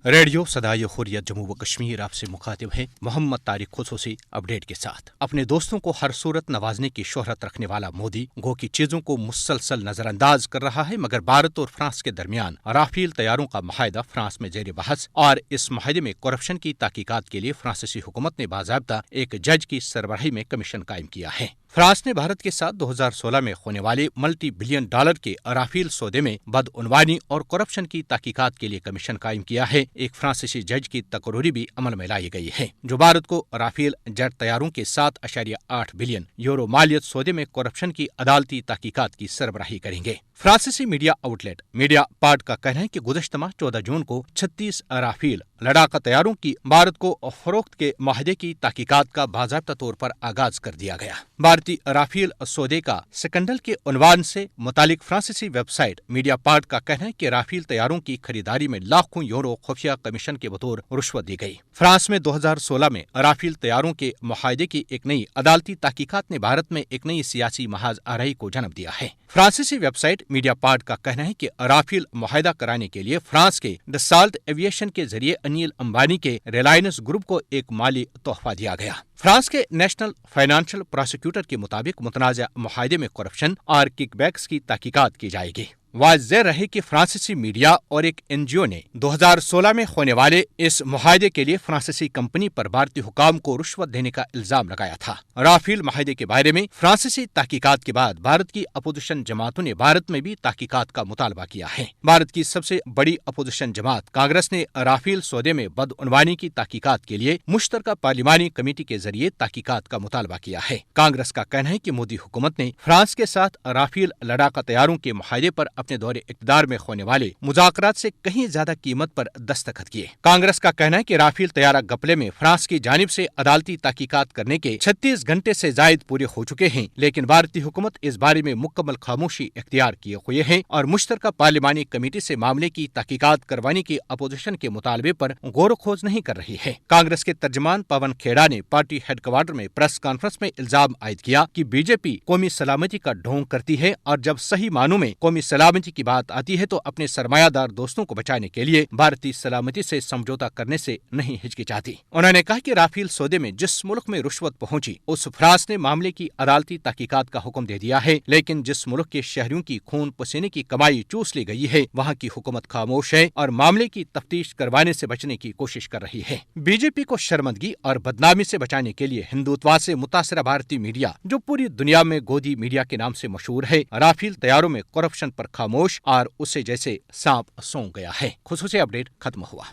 Radio صدائے حریت جموں و کشمیر آپ سے مخاطب ہے محمد طارق خصوصی اپڈیٹ کے ساتھ۔ اپنے دوستوں کو ہر صورت نوازنے کی شہرت رکھنے والا مودی گو کی چیزوں کو مسلسل نظر انداز کر رہا ہے، مگر بھارت اور فرانس کے درمیان رافیل طیاروں کا معاہدہ فرانس میں زیر بحث، اور اس معاہدے میں کرپشن کی تحقیقات کے لیے فرانسیسی حکومت نے باضابطہ ایک جج کی سربراہی میں کمیشن قائم کیا ہے۔ فرانس نے بھارت کے ساتھ 2016 میں ہونے والے ملٹی بلین ڈالر کے رافیل سودے میں بدعنوانی اور کرپشن کی تحقیقات کے لیے کمیشن قائم کیا ہے۔ ایک فرانسیسی جج کی تقرری بھی عمل میں لائی گئی ہے، جو بھارت کو رافیل جیٹ طیاروں کے 7.8 بلین یورو مالیت سودے میں کرپشن کی عدالتی تحقیقات کی سربراہی کریں گے۔ فرانسیسی media outlet Mediapart کا کہنا ہے کہ گزشتہ ماہ 14 جون کو 36 رافیل لڑاکا طیاروں کی بھارت کو فروخت کے معاہدے کی تحقیقات کا باضابطہ طور پر آغاز کر دیا گیا۔ بھارتی رافیل سودے کا سکنڈل کے عنوان سے متعلق فرانسیسی ویب سائٹ میڈیا پارٹ کا کہنا ہے کہ رافیل طیاروں کی خریداری میں لاکھوں یورو خفیہ کمیشن کے بطور رشوت دی گئی۔ فرانس میں 2016 میں رافیل طیاروں کے معاہدے کی ایک نئی عدالتی تحقیقات نے بھارت میں ایک نئی سیاسی محاذ آرائی کو جنم دیا ہے۔ فرانسیسی ویب سائٹ میڈیا پارٹ کا کہنا ہے کہ رافیل معاہدہ کرانے کے لیے فرانس کے ڈسالٹ ایویشن کے ذریعے انیل امبانی کے ریلائنس گروپ کو ایک مالی تحفہ دیا گیا۔ فرانس کے نیشنل فائنانشل پراسیکیوٹر کے مطابق متنازع معاہدے میں کرپشن اور کک بیکس کی تحقیقات کی جائے گی۔ واضح رہے کہ فرانسیسی میڈیا اور ایک این جی او نے 2016 میں ہونے والے اس معاہدے کے لیے فرانسیسی کمپنی پر بھارتی حکام کو رشوت دینے کا الزام لگایا تھا۔ رافیل معاہدے کے بارے میں فرانسیسی تحقیقات کے بعد بھارت کی اپوزیشن جماعتوں نے بھارت میں بھی تحقیقات کا مطالبہ کیا ہے۔ بھارت کی سب سے بڑی اپوزیشن جماعت کانگریس نے رافیل سودے میں بدعنوانی کی تحقیقات کے لیے مشترکہ پارلیمانی کمیٹی کے ذریعے تحقیقات کا مطالبہ کیا ہے۔ کانگریس کا کہنا ہے کہ مودی حکومت نے فرانس کے ساتھ رافیل لڑاکا طیاروں کے معاہدے پر اپنے دور اقتدار میں ہونے والے مذاکرات سے کہیں زیادہ قیمت پر دستخط کیے۔ کانگریس کا کہنا ہے کہ رافیل طیارہ گھپلے میں فرانس کی جانب سے عدالتی تحقیقات کرنے کے 36 گھنٹے سے زائد پورے ہو چکے ہیں، لیکن بھارتی حکومت اس بارے میں مکمل خاموشی اختیار کیے ہوئے ہے اور مشترکہ پارلیمانی کمیٹی سے معاملے کی تحقیقات کروانے کی اپوزیشن کے مطالبے پر غور و خوض نہیں کر رہی ہے۔ کانگریس کے ترجمان پون کھیڑا نے پارٹی ہیڈ کوارٹر میں پریس کانفرنس میں الزام عائد کیا کہ بی جے پی قومی سلامتی کا ڈھونگ کرتی ہے اور جب صحیح معنوں میں قومی سلامتی کی بات آتی ہے تو اپنے سرمایہ دار دوستوں کو بچانے کے لیے بھارتی سلامتی سے سمجھوتہ کرنے سے نہیں ہچکچاتی۔ انہوں نے کہا کہ رافیل سودے میں جس ملک میں رشوت پہنچی اس فرانس نے معاملے کی عدالتی تحقیقات کا حکم دے دیا ہے، لیکن جس ملک کے شہریوں کی خون پسینے کی کمائی چوس لی گئی ہے وہاں کی حکومت خاموش ہے اور معاملے کی تفتیش کروانے سے بچنے کی کوشش کر رہی ہے۔ بی جے پی کو شرمندگی اور بدنامی سے بچانے کے لیے ہندوتوا سے متاثرہ بھارتی میڈیا، جو پوری دنیا میں گودی میڈیا کے نام سے مشہور ہے، رافیل طیاروں میں کرپشن پر خاموش اور اسے جیسے سانپ سونگ گیا ہے۔ خصوصی اپڈیٹ ختم ہوا۔